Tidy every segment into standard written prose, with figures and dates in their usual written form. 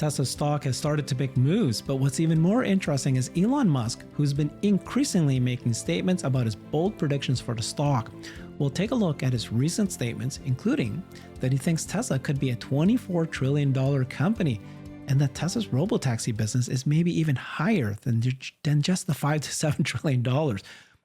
Tesla stock has started to make moves, but what's even more interesting is Elon Musk, who's been increasingly making statements about his bold predictions for the stock. We'll take a look at his recent statements, including that he thinks Tesla could be a $24 trillion company, and that Tesla's Robotaxi business is maybe even higher than just the $5 to $7 trillion.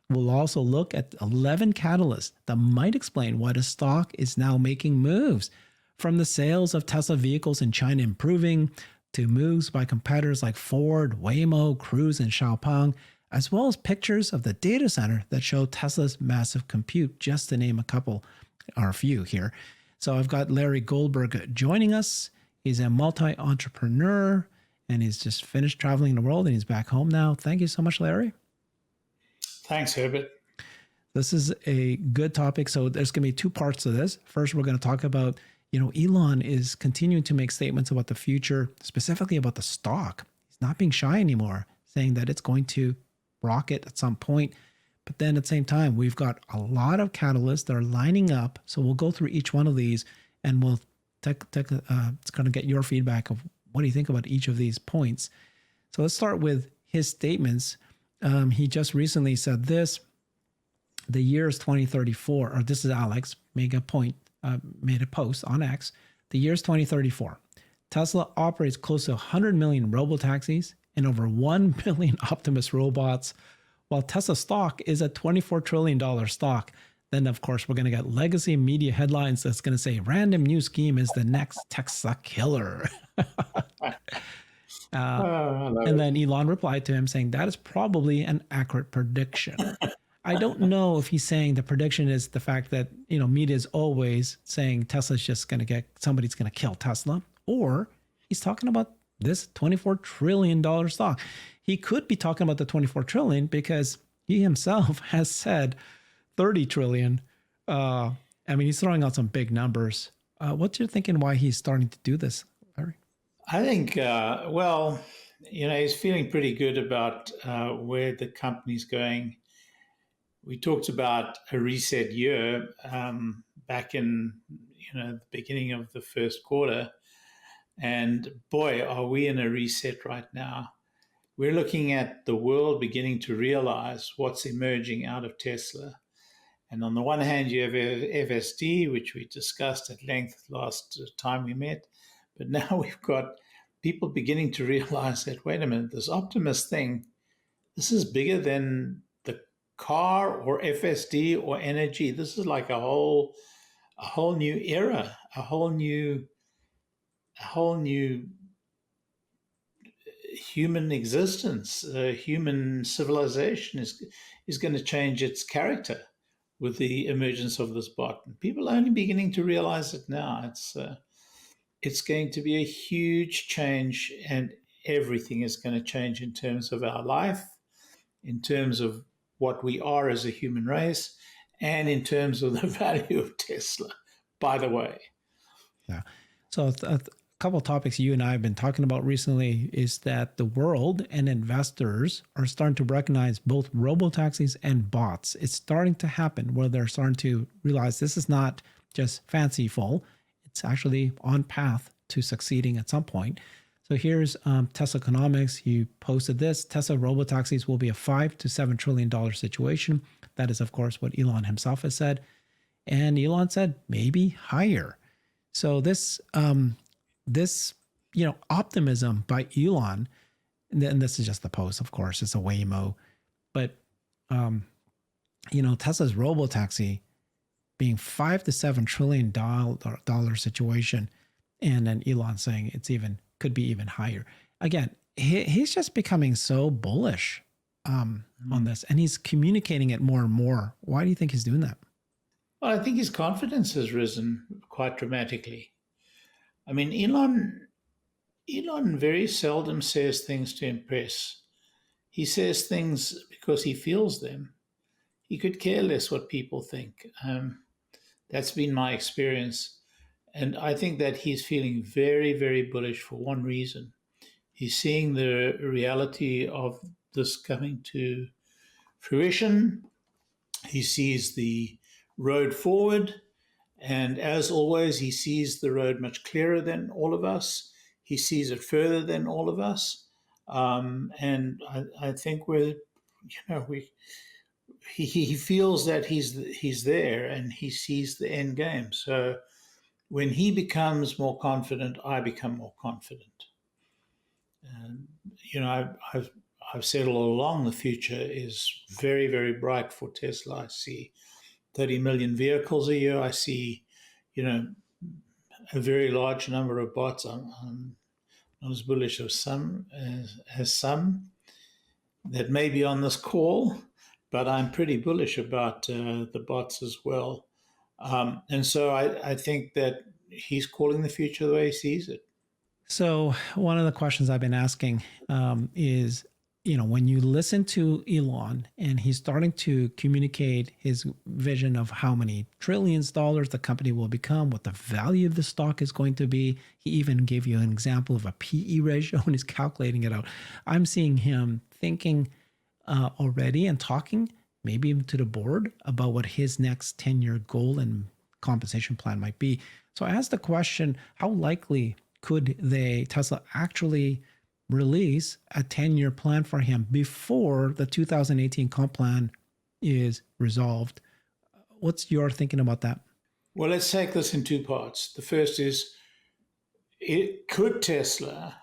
We'll also look at 11 catalysts that might explain why the stock is now making moves. From the sales of Tesla vehicles in China improving, to moves by competitors like Ford, Waymo, Cruise, and Xiaopeng, as well as pictures of the data center that show Tesla's massive compute, just to name a couple or a few here. So I've got Larry Goldberg joining us. He's a multi-entrepreneur, and he's just finished traveling the world, and he's back home now. Thank you so much, Larry. Thanks, Herbert. This is a good topic. So there's going to be two parts to this. First, we're going to talk about, Elon is continuing to make statements about the future, specifically about the stock. He's not being shy anymore, saying that it's going to rocket at some point. But then at the same time, we've got a lot of catalysts that are lining up. So we'll go through each one of these, and we'll it's going to get your feedback of what do you think about each of these points. So let's start with his statements. He just recently said this: the year is 2034, or this is Alex made a post on X. The year is 2034. Tesla operates close to 100 million robotaxis and over 1 billion Optimus robots, while Tesla stock is a $24 trillion stock. Then, of course, we're going to get legacy media headlines that's going to say random new scheme is the next Tesla killer. And then Elon replied to him saying that is probably an accurate prediction. I don't know if he's saying the prediction is the fact that, media is always saying Tesla's just going to somebody's going to kill Tesla, or he's talking about this $24 trillion stock. He could be talking about the 24 trillion because he himself has said 30 trillion. He's throwing out some big numbers. What's your thinking why he's starting to do this, Larry? I think, he's feeling pretty good about where the company's going. We talked about a reset year back in, the beginning of the first quarter. And boy, are we in a reset right now. We're looking at the world beginning to realize what's emerging out of Tesla. And on the one hand, you have FSD, which we discussed at length last time we met. But now we've got people beginning to realize that, wait a minute, this Optimus thing, this is bigger than the car or FSD or energy. This is like a whole new era, a whole new human existence, human civilization is going to change its character with the emergence of this bot. People are only beginning to realize it now. It's going to be a huge change, and everything is going to change in terms of our life, in terms of what we are as a human race, and in terms of the value of Tesla, by the way. Yeah. So a couple of topics you and I have been talking about recently is that the world and investors are starting to recognize both robotaxis and bots. It's starting to happen where they're starting to realize this is not just fanciful. It's actually on path to succeeding at some point. So here's Tesla Economics. You posted this. Tesla Robotaxis will be a $5 to $7 trillion situation. That is, of course, what Elon himself has said. And Elon said maybe higher. So this optimism by Elon, and this is just the post, of course, it's a Waymo, but Tesla's Robotaxi being $5 to $7 trillion situation, and then Elon saying could be even higher. Again, he's just becoming so bullish on this, and he's communicating it more and more. Why do you think he's doing that? Well, I think his confidence has risen quite dramatically. I mean, Elon very seldom says things to impress. He says things because he feels them. He could care less what people think. That's been my experience. And I think that he's feeling very, very bullish for one reason. He's seeing the reality of this coming to fruition. He sees the road forward. And as always, he sees the road much clearer than all of us. he sees it further than all of us. And I think he feels that he's there and he sees the end game. So when he becomes more confident, I become more confident. And I've said all along the future is very, very bright for Tesla. I see 30 million vehicles a year. I see, a very large number of bots. I'm not as bullish as some that may be on this call, but I'm pretty bullish about the bots as well. And so I think that he's calling the future the way he sees it. So one of the questions I've been asking is, when you listen to Elon and he's starting to communicate his vision of how many trillions of dollars the company will become, what the value of the stock is going to be. He even gave you an example of a PE ratio and he's calculating it out. I'm seeing him thinking already and talking maybe even to the board about what his next 10-year goal and compensation plan might be. So I asked the question, how likely could Tesla actually release a 10-year plan for him before the 2018 comp plan is resolved? What's your thinking about that? Well, let's take this in two parts. The first is, could Tesla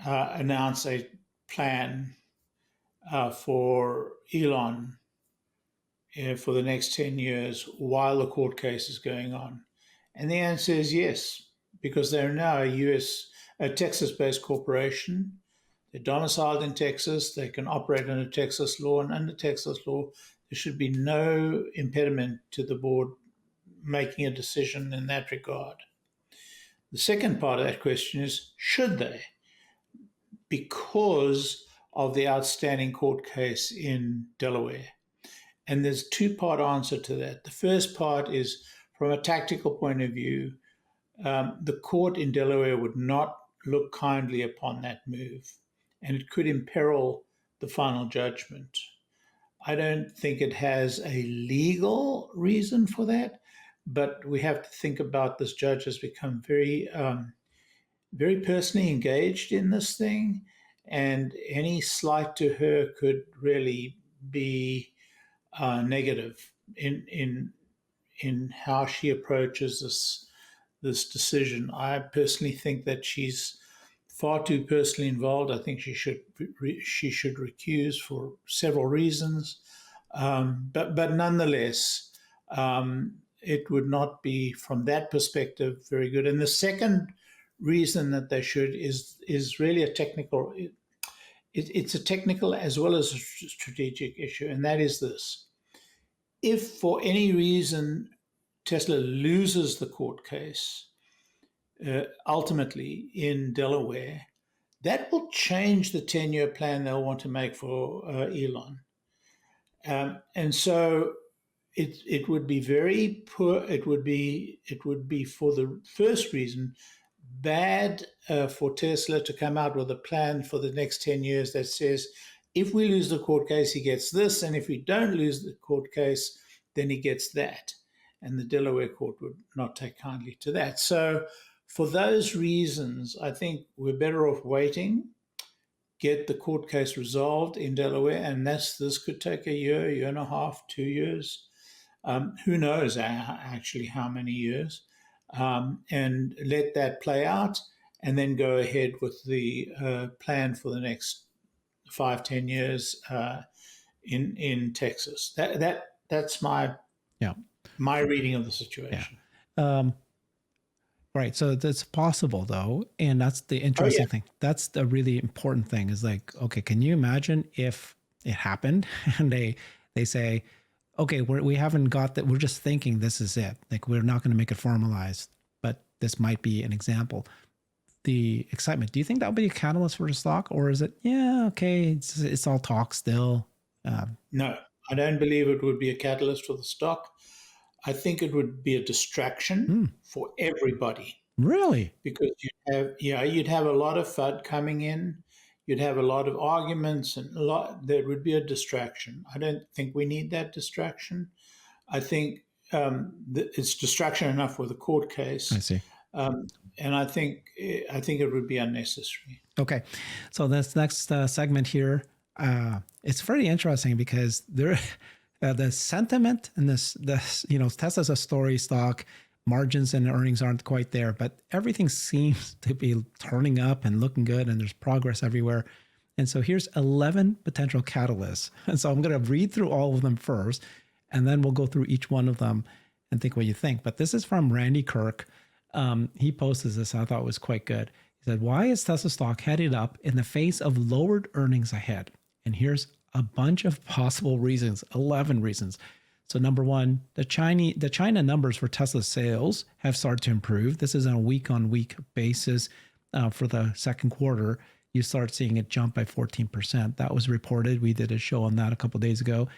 announce a plan for Elon for the next 10 years while the court case is going on? And the answer is yes, because they're now a Texas-based corporation. They're domiciled in Texas. They can operate under Texas law, and under Texas law, there should be no impediment to the board making a decision in that regard. The second part of that question is, should they? Because of the outstanding court case in Delaware. And there's a two-part answer to that. The first part is, from a tactical point of view, the court in Delaware would not look kindly upon that move, and it could imperil the final judgment. I don't think it has a legal reason for that, but we have to think about this judge has become very, very personally engaged in this thing, and any slight to her could really be negative in how she approaches this decision. I personally think that she's far too personally involved. I think she should recuse for several reasons, but nonetheless, it would not be, from that perspective, very good. And the second reason that they should is really a technical. It's a technical as well as a strategic issue, and that is this: if for any reason Tesla loses the court case ultimately in Delaware, that will change the 10-year plan they'll want to make for Elon. And so it would be very poor. It would be, for the first reason, bad for Tesla to come out with a plan for the next 10 years that says, if we lose the court case, he gets this, and if we don't lose the court case, then he gets that. And the Delaware court would not take kindly to that. So for those reasons, I think we're better off waiting, get the court case resolved in Delaware, and this could take a year and a half, 2 years. Who knows actually how many years, and let that play out, and then go ahead with the plan for the next 5-10 years in Texas. That's my reading of the situation. Yeah. Right. So that's possible though. And that's the interesting thing. That's the really important thing is like, okay, can you imagine if it happened and they say, okay, we haven't got that. We're just thinking this is it. Like, we're not going to make it formalized, but this might be an example. The excitement, do you think that would be a catalyst for the stock, or is it, okay, it's all talk still? No, I don't believe it would be a catalyst for the stock. I think it would be a distraction for everybody. Really? Because you'd have a lot of FUD coming in. You'd have a lot of arguments, and there would be a distraction. I don't think we need that distraction. I think it's distraction enough with a court case. I see. um, and I think it would be unnecessary. Okay, so this next segment here, it's very interesting because there, the sentiment and this, Tesla's a story stock. Margins and earnings aren't quite there, but everything seems to be turning up and looking good, and there's progress everywhere. And so here's 11 potential catalysts. And so I'm going to read through all of them first, and then we'll go through each one of them and think what you think. But this is from Randy Kirk. He posted this. I thought it was quite good. He said, "Why is Tesla stock headed up in the face of lowered earnings ahead?" And here's a bunch of possible reasons, 11 reasons. So number one, the China numbers for Tesla sales have started to improve. This is on a week-on-week basis for the second quarter. You start seeing it jump by 14%. That was reported. We did a show on that a couple of days ago.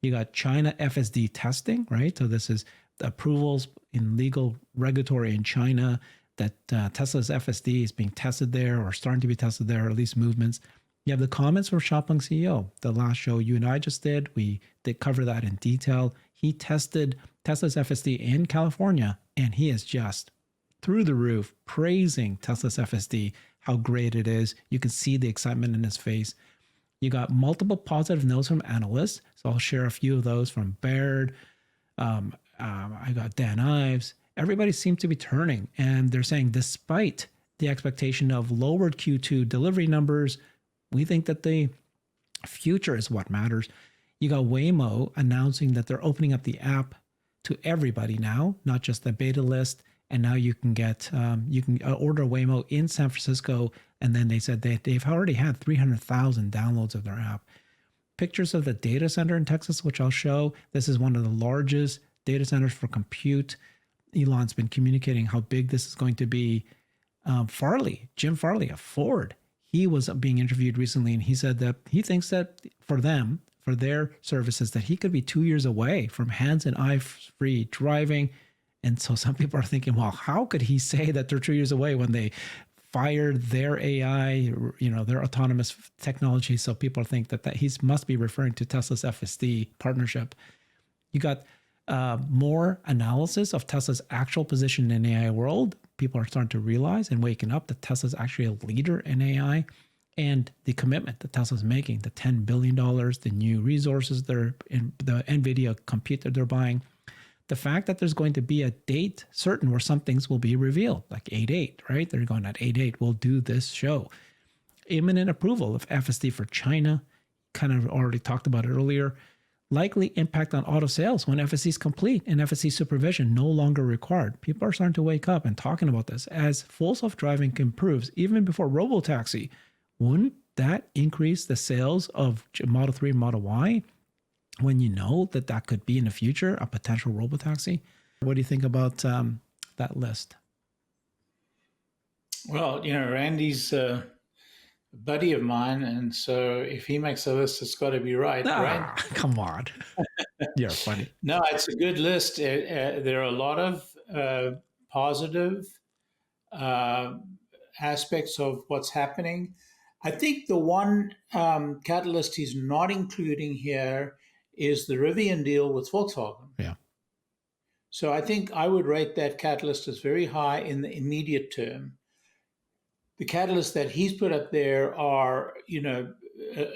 You got China FSD testing, right? So this is the approvals in legal regulatory in China that Tesla's FSD is being tested there or starting to be tested there, or at least movements. You have the comments from Xiaopeng CEO. The last show you and I just did, we did cover that in detail. He tested Tesla's FSD in California, and he is just through the roof praising Tesla's FSD, how great it is. You can see the excitement in his face. You got multiple positive notes from analysts. So I'll share a few of those from Baird. I got Dan Ives. Everybody seemed to be turning, and they're saying despite the expectation of lowered Q2 delivery numbers, we think that the future is what matters. You got Waymo announcing that they're opening up the app to everybody now, not just the beta list. And now you can get order Waymo in San Francisco. And then they said they've already had 300,000 downloads of their app. Pictures of the data center in Texas, which I'll show. This is one of the largest data centers for compute. Elon's been communicating how big this is going to be. Jim Farley of Ford, he was being interviewed recently, and he said that he thinks that for their services, that he could be 2 years away from hands and eye-free driving. And so some people are thinking, well, how could he say that they're 2 years away when they fired their AI, their autonomous technology? So people think that he must be referring to Tesla's FSD partnership. You got more analysis of Tesla's actual position in AI world. People are starting to realize and waking up that Tesla's actually a leader in AI, and the commitment that Tesla's making, the $10 billion, the new resources they're in, the NVIDIA compute that they're buying, the fact that there's going to be a date certain where some things will be revealed, like 8/8, right? They're going at 8/8, we'll do this show. Imminent approval of FSD for China, kind of already talked about it earlier. Likely impact on auto sales when FSD is complete and FSD supervision no longer required. People are starting to wake up and talking about this. As full self-driving improves, even before Robotaxi, wouldn't that increase the sales of Model 3 and Model Y when you know that could be in the future a potential Robotaxi? What do you think about that list? Well, Randy's a buddy of mine, and so if he makes a list, it's got to be right, right? Come on. You're funny. No, it's a good list. There are a lot of positive aspects of what's happening. I think the one catalyst he's not including here is the Rivian deal with Volkswagen. Yeah. So I think I would rate that catalyst as very high in the immediate term. The catalysts that he's put up there are, a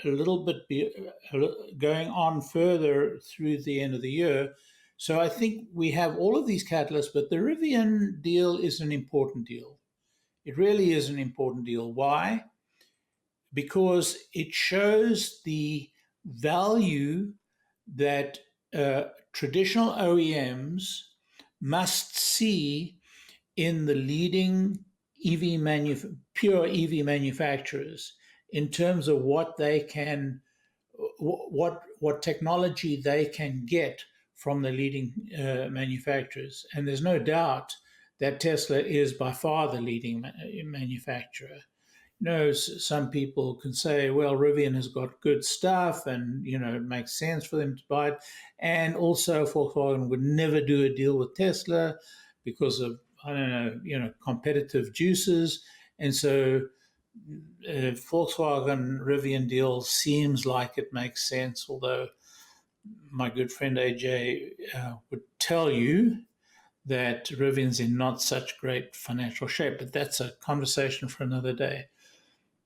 little bit going on further through the end of the year. So I think we have all of these catalysts, but the Rivian deal is an important deal. It really is an important deal. Why? Because it shows the value that traditional OEMs must see in the leading pure EV manufacturers in terms of what they can, what technology they can get from the leading manufacturers. And there's no doubt that Tesla is by far the leading manufacturer. Some people can say, well, Rivian has got good stuff and, it makes sense for them to buy it. And also Volkswagen would never do a deal with Tesla because of, competitive juices. And so Volkswagen Rivian deal seems like it makes sense, although my good friend AJ would tell you that Rivian's in not such great financial shape, but that's a conversation for another day.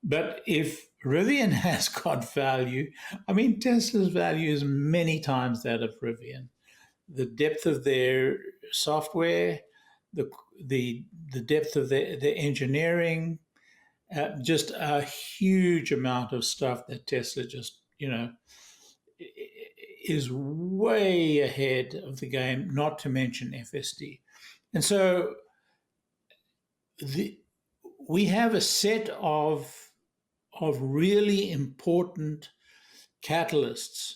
But if Rivian has got value, I mean, Tesla's value is many times that of Rivian. The depth of their software, the the depth of their engineering, just a huge amount of stuff that Tesla just, is way ahead of the game, not to mention FSD. And so we have a set of really important catalysts,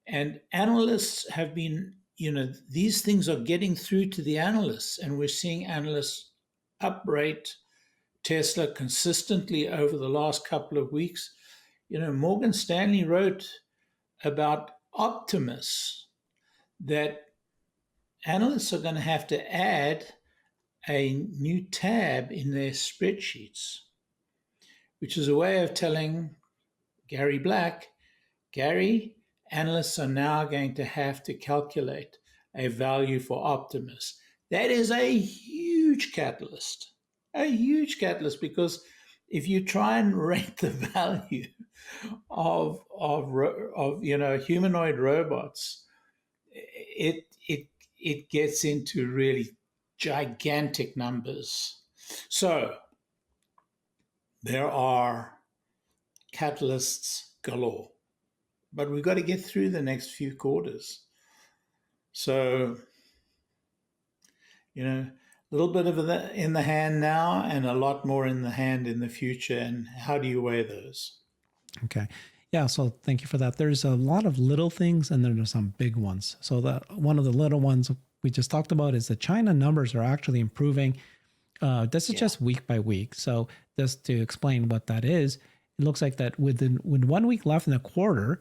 and analysts have been, these things are getting through to the analysts, and we're seeing analysts uprate Tesla consistently over the last couple of weeks. Morgan Stanley wrote about Optimus that analysts are going to have to add a new tab in their spreadsheets, which is a way of telling Gary Black, Gary, analysts are now going to have to calculate a value for Optimus. That is a huge catalyst, because if you try and rate the value of humanoid robots, it gets into really gigantic numbers. So there are catalysts galore, but we've got to get through the next few quarters. So, a little bit of that in the hand now and a lot more in the hand in the future. And how do you weigh those? Okay. Yeah. So thank you for that. There's a lot of little things and then there's some big ones. So one of the little ones we just talked about is the China numbers are actually improving. This is just week by week. So just to explain what that is, it looks like that with 1 week left in the quarter,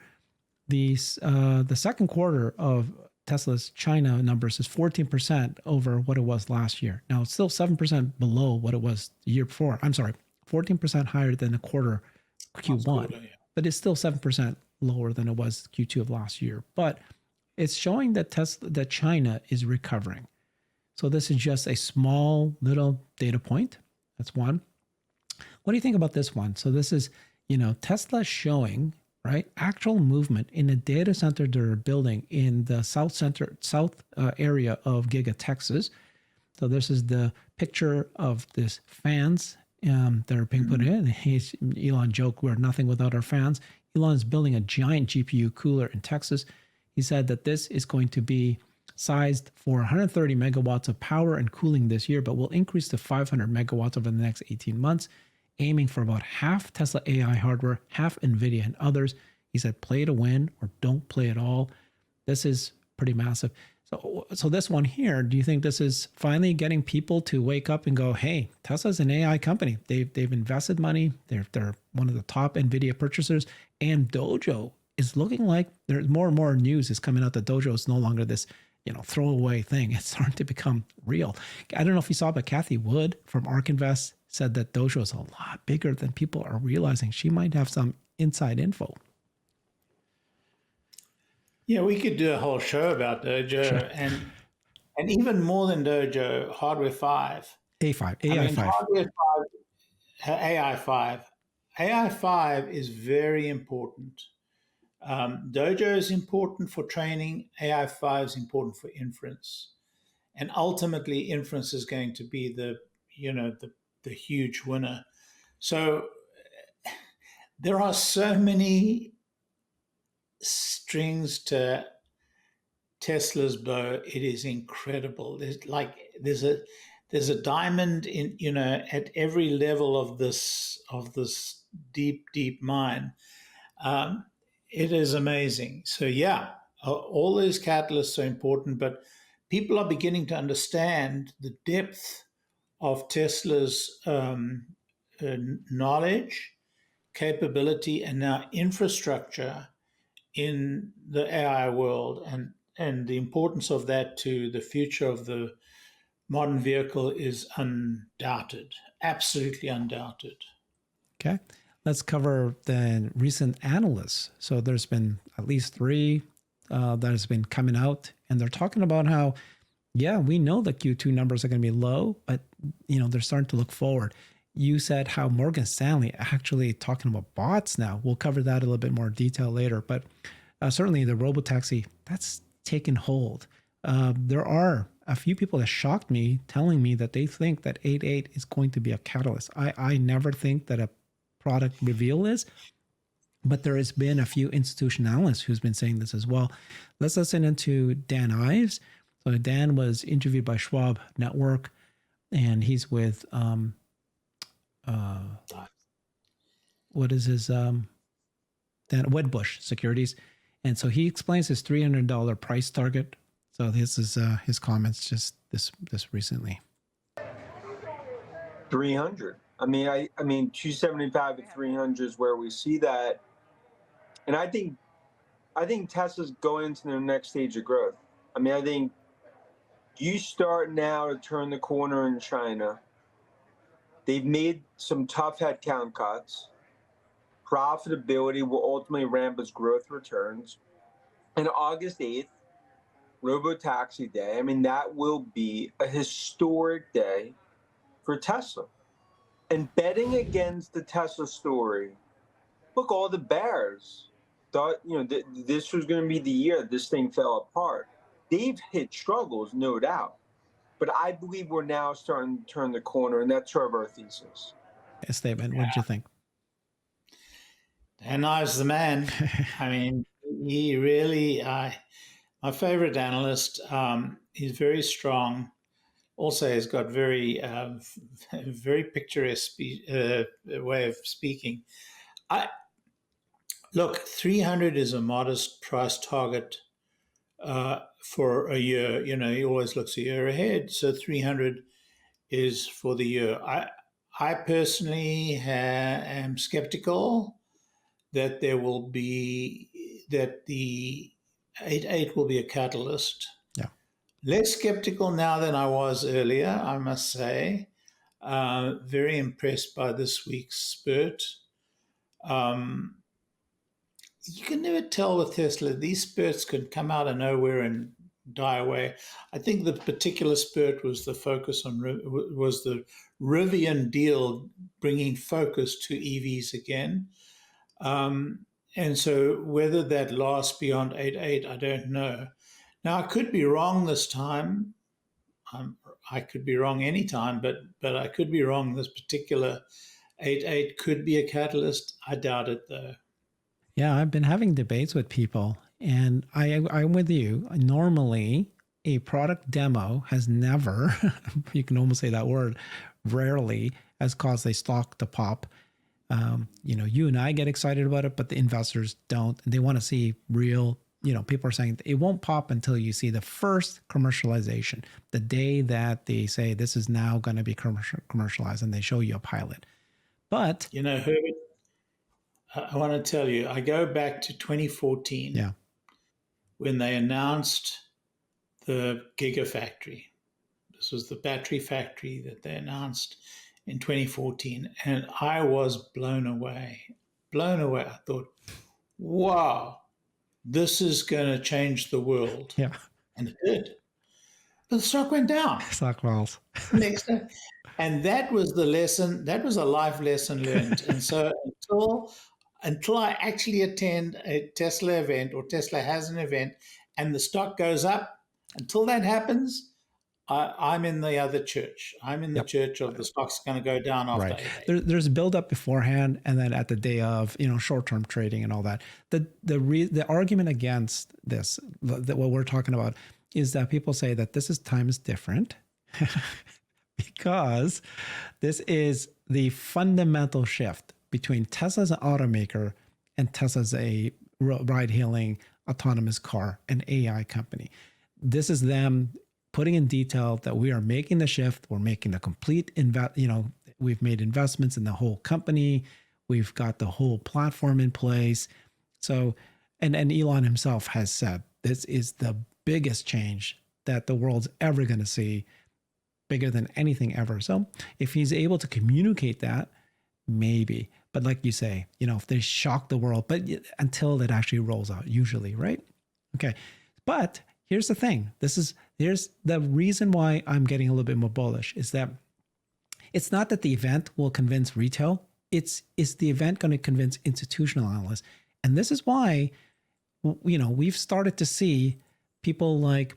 the second quarter of Tesla's China numbers is 14% over what it was last year. Now it's still 7% below what it was the year before. I'm sorry, 14% higher than the quarter Q1, but it's still 7% lower than it was Q2 of last year. But it's showing that China is recovering. So this is just a small little data point. That's one. What do you think about this one? So this is, Tesla showing, right, actual movement in a data center they're building in the south area of Giga, Texas. So this is the picture of this fans that are being put in. Elon joked, we're nothing without our fans. Elon is building a giant GPU cooler in Texas. He said that this is going to be sized for 130 megawatts of power and cooling this year, but will increase to 500 megawatts over the next 18 months, aiming for about half Tesla AI hardware, half NVIDIA and others. He said, play to win or don't play at all. This is pretty massive. So this one here, do you think this is finally getting people to wake up and go, hey, Tesla's an AI company. They've invested money. They're one of the top NVIDIA purchasers. And Dojo is looking like there's more and more news is coming out that Dojo is no longer this, throwaway thing. It's starting to become real. I don't know if you saw, but Kathy Wood from ARK Invest said that Dojo is a lot bigger than people are realizing. She might have some inside info. Yeah, we could do a whole show about Dojo, sure. and even more than Dojo, Hardware 5. AI5. AI5. AI5 is very important. Dojo is important for training. AI5 is important for inference. And ultimately, inference is going to be the huge winner. So there are so many strings to Tesla's bow. It is incredible. There's a diamond in at every level of this deep mine. It is amazing. So yeah, all those catalysts are important, but people are beginning to understand the depth of Tesla's knowledge, capability, and now infrastructure in the AI world, and the importance of that to the future of the modern vehicle is undoubted, absolutely undoubted. Okay, let's cover the recent analysts. So there's been at least 3 that has been coming out, and they're talking about how Yeah, we know the Q2 numbers are going to be low, but they're starting to look forward. You said how Morgan Stanley actually talking about bots now. We'll cover that a little bit more detail later, but certainly the Robotaxi, that's taken hold. There are a few people that shocked me telling me that they think that 8.8 is going to be a catalyst. I never think that a product reveal is, but there has been a few institutional analysts who's been saying this as well. Let's listen into Dan Ives. So Dan was interviewed by Schwab Network, and he's with what is his Dan Wedbush Securities, and so he explains his $300 price target. So this is his comments just this recently. 300. I mean 275 to 300 is where we see that, and I think Tesla's going into the next stage of growth. I mean, I think you start now to turn the corner in China. They've made some tough headcount cuts. Profitability will ultimately ramp as growth returns. And August 8th, Robotaxi Day, I mean, that will be a historic day for Tesla. And betting against the Tesla story, look, all the bears thought, this was going to be the year this thing fell apart. They've hit struggles, no doubt. But I believe we're now starting to turn the corner, and that's sort of our thesis. A statement. What did you think? Dan Ives the man. I mean, he really, my favorite analyst. He's very strong. Also, has got very picturesque way of speaking. Look, 300 is a modest price target for a year. He always looks a year ahead. So 300 is for the year. I personally am skeptical that the 8.8 will be a catalyst. Yeah. Less skeptical now than I was earlier, I must say. Very impressed by this week's spurt. You can never tell with Tesla. These spurts could come out of nowhere and die away. I think the particular spurt was the focus on was the Rivian deal bringing focus to EVs again. And so whether that lasts beyond 8.8, I don't know. Now, I could be wrong this time. I could be wrong anytime, but I could be wrong. This particular 8.8 could be a catalyst. I doubt it, though. Yeah, I've been having debates with people, and I'm with you. Normally, a product demo has never, you can almost say that word, rarely has caused a stock to pop. You and I get excited about it, but the investors don't. And they want to see real, people are saying it won't pop until you see the first commercialization, the day that they say this is now going to be commercialized and they show you a pilot. But, Herbert, I want to tell you, I go back to 2014 yeah, when they announced the Gigafactory. This was the battery factory that they announced in 2014, and I was blown away. I thought, wow, this is going to change the world. Yeah. And it did. But the stock went down. Stock falls. Next day. And that was the lesson. That was a life lesson learned. And so until I actually attend a Tesla event or Tesla has an event and the stock goes up, until that happens, I'm in the other church. I'm in the church of the stock's going to go down after. Right. There's build up beforehand, and then at the day of, short-term trading and all that. The argument against this, that what we're talking about, is that people say that time is different because this is the fundamental shift between Tesla's an automaker and Tesla's a ride-hailing autonomous car, an AI company. This is them putting in detail that we are making the shift. We're making the complete we've made investments in the whole company. We've got the whole platform in place. So, and Elon himself has said, this is the biggest change that the world's ever going to see, bigger than anything ever. So if he's able to communicate that, maybe, but like you say, if they shock the world, but until it actually rolls out, usually, right? Okay. But here's the thing. Here's the reason why I'm getting a little bit more bullish is that it's not that the event will convince retail. Is the event going to convince institutional analysts? And this is why, we've started to see people like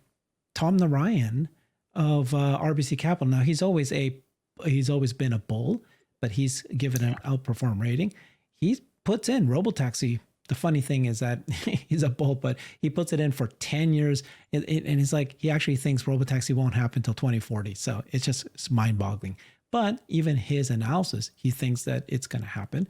Tom Narayan of RBC Capital. Now he's always been a bull, but he's given an outperform rating. He puts in Robotaxi. The funny thing is that he's a bull, but he puts it in for 10 years. And he's like, he actually thinks Robotaxi won't happen until 2040. So it's mind-boggling. But even his analysis, he thinks that it's going to happen.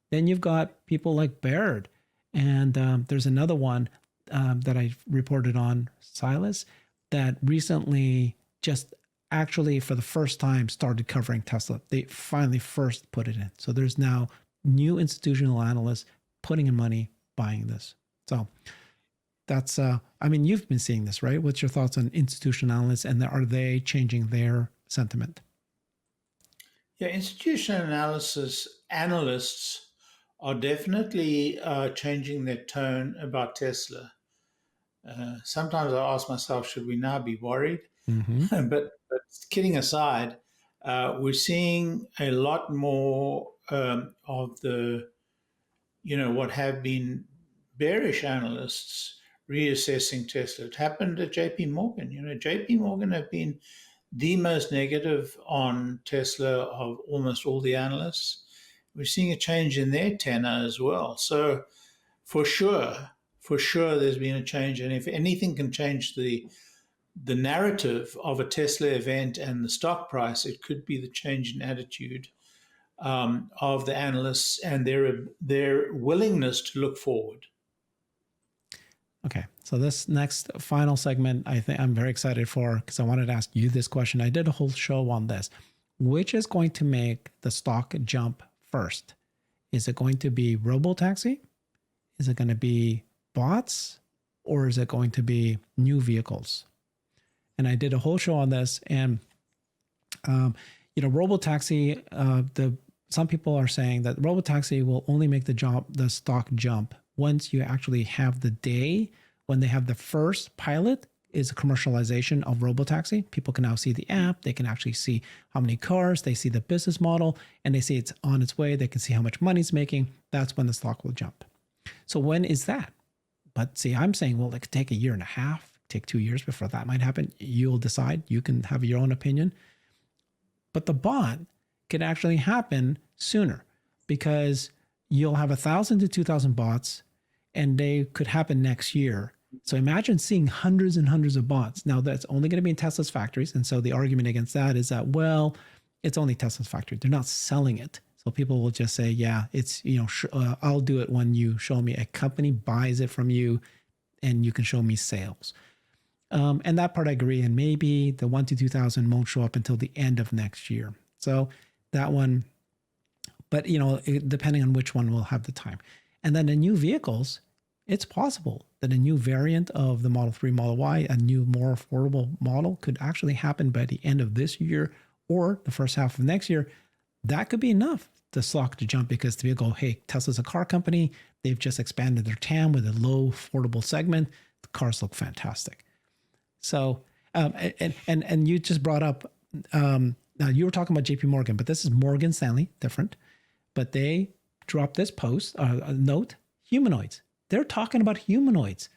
Then you've got people like Baird. And there's another one that I reported on, Silas, that recently just actually for the first time started covering Tesla. They finally first put it in. So there's now new institutional analysts putting in money, buying this. So that's, you've been seeing this, right? What's your thoughts on institutional analysts, and are they changing their sentiment? Yeah, institutional analysts are definitely changing their tone about Tesla. Sometimes I ask myself, should we now be worried? Mm-hmm. but kidding aside, we're seeing a lot more of the, what have been bearish analysts reassessing Tesla. It happened at JP Morgan. JP Morgan have been the most negative on Tesla of almost all the analysts. We're seeing a change in their tenor as well. So for sure, there's been a change. And if anything can change the narrative of a Tesla event and the stock price, it could be the change in attitude of the analysts and their willingness to look forward. Okay, so this next final segment, I think I'm very excited for, because I wanted to ask you this question. I did a whole show on this. Which is going to make the stock jump first? Is it going to be Robotaxi? Is it going to be bots? Or is it going to be new vehicles? And I did a whole show on this. And, Robotaxi, some people are saying that Robotaxi will only make the stock jump once you actually have the day when they have the first pilot is a commercialization of Robotaxi. People can now see the app. They can actually see how many cars. They see the business model, and they see it's on its way. They can see how much money it's making. That's when the stock will jump. So when is that? But see, I'm saying, well, it could take a year and a half, take 2 years before that might happen. You'll decide. You can have your own opinion. But the bot can actually happen sooner, because you'll have 1,000 to 2,000 bots, and they could happen next year. So imagine seeing hundreds and hundreds of bots. Now that's only going to be in Tesla's factories. And so the argument against that is that, well, it's only Tesla's factory. They're not selling it. So people will just say, yeah, it's, I'll do it when you show me a company buys it from you and you can show me sales. And that part I agree. And maybe the 1 to 2,000 won't show up until the end of next year. So that one, but depending on which one will have the time. And then the new vehicles, it's possible that a new variant of the Model 3, Model Y, a new, more affordable model could actually happen by the end of this year or the first half of next year. That could be enough to stock to jump, because the people go, hey, Tesla's a car company. They've just expanded their TAM with a low affordable segment. The cars look fantastic. So, and you just brought up, now you were talking about JP Morgan, but this is Morgan Stanley, different. But they dropped this post, a note, humanoids. They're talking about humanoids.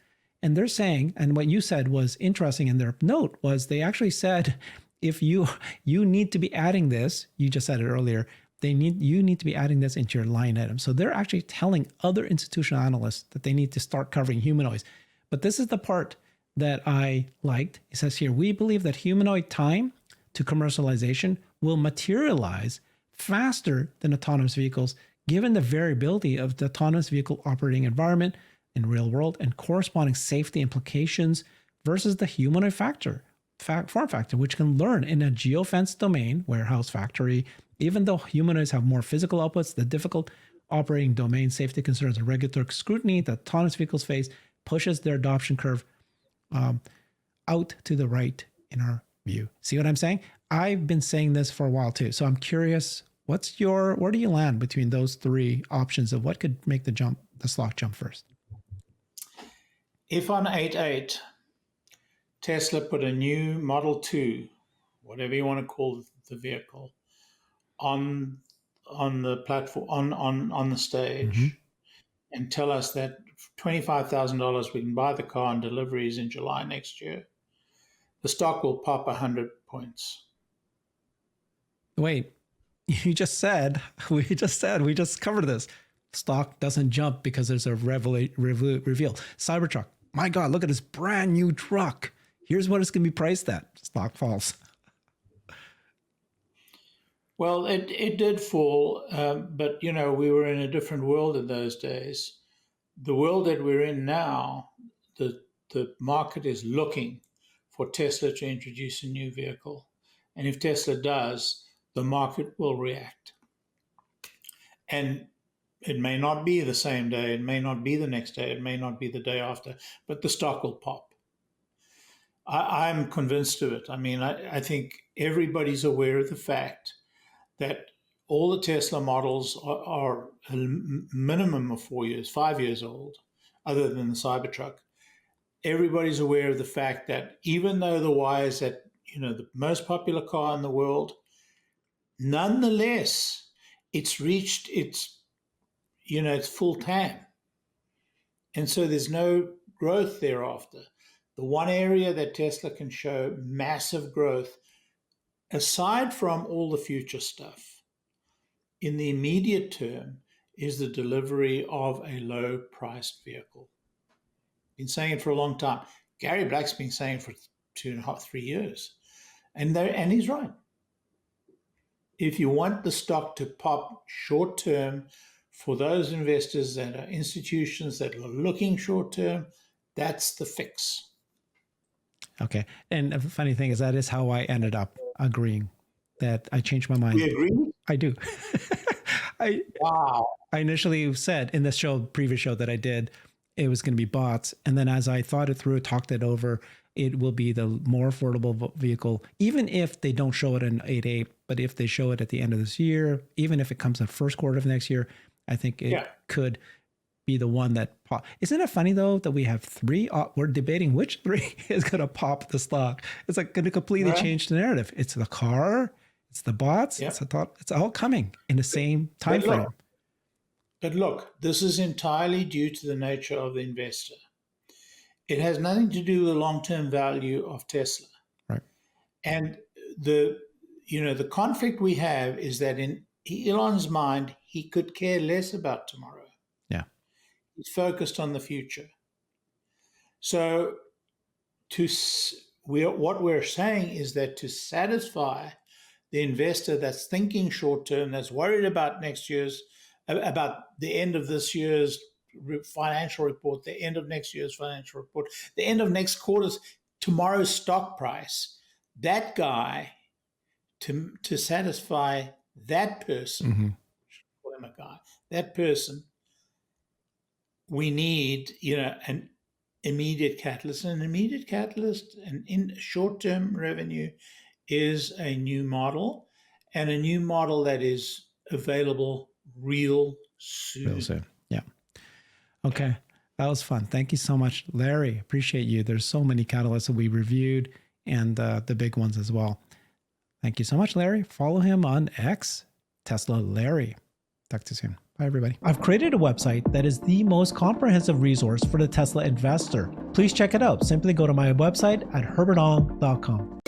And they're saying, and what you said was interesting in their note, was they actually said, if you need to be adding this, you just said it earlier, you need to be adding this into your line item. So they're actually telling other institutional analysts that they need to start covering humanoids. But this is the part that I liked. It says here, we believe that humanoid time to commercialization will materialize faster than autonomous vehicles, given the variability of the autonomous vehicle operating environment in real world and corresponding safety implications versus the humanoid form factor, which can learn in a geofenced domain, warehouse, factory. Even though humanoids have more physical outputs, the difficult operating domain safety concerns and regulatory scrutiny that autonomous vehicles face pushes their adoption curve out to the right in our view. See what I'm saying? I've been saying this for a while too. So I'm curious, where do you land between those three options of what could make the stock jump first? If on 8.8 Tesla put a new Model 2, whatever you want to call the vehicle, on the platform, on the stage, and tell us that $25,000 we can buy the car and deliveries in July next year, the stock will pop 100 points. Wait, we just covered this. Stock doesn't jump because there's a reveal. Cybertruck, my God, look at this brand new truck. Here's what it's going to be priced at. Stock falls. Well, it did fall, but we were in a different world in those days. The world that we're in now, the market is looking for Tesla to introduce a new vehicle. And if Tesla does, the market will react. And it may not be the same day, it may not be the next day, it may not be the day after, but the stock will pop. I'm convinced of it. I mean, I think everybody's aware of the fact that all the Tesla models are a minimum of 5 years old, other than the Cybertruck. Everybody's aware of the fact that even though the Y is at, the most popular car in the world, nonetheless, it's reached its full TAM. And so there's no growth thereafter. The one area that Tesla can show massive growth, aside from all the future stuff, in the immediate term, is the delivery of a low-priced vehicle. Been saying it for a long time. Gary Black's been saying it for 2.5, 3 years. And he's right. If you want the stock to pop short-term, for those investors that are institutions that are looking short-term, that's the fix. Okay. And the funny thing is that is how I ended up agreeing that I changed my mind. We agree? I do. Wow. I initially said in this previous show that I did, it was going to be bots. And then as I thought it through, talked it over, it will be the more affordable vehicle, even if they don't show it in 8.8, but if they show it at the end of this year, even if it comes in first quarter of next year, I think it could be the one that pop. Isn't it funny though that we have three? We're debating which three is going to pop the stock. It's like going to completely change the narrative. It's the car, it's the bots, it's all coming in the same time frame. But look, this is entirely due to the nature of the investor. It has nothing to do with the long-term value of Tesla. Right. And the conflict we have is that in Elon's mind, he could care less about tomorrow. Yeah. He's focused on the future. So what we're saying is that to satisfy the investor that's thinking short-term, that's worried about about the end of this year's financial report, the end of next year's financial report, the end of next quarter's, tomorrow's stock price, that guy, to satisfy that person, call him a guy, that person, we need, an immediate catalyst. And an immediate catalyst and in short-term revenue is a new model, and a new model that is available real soon. Yeah. Okay. That was fun. Thank you so much, Larry. Appreciate you. There's so many catalysts that we reviewed and the big ones as well. Thank you so much, Larry. Follow him on X, Tesla Larry. Talk to you soon. Bye, everybody. I've created a website that is the most comprehensive resource for the Tesla investor. Please check it out. Simply go to my website at herbertong.com.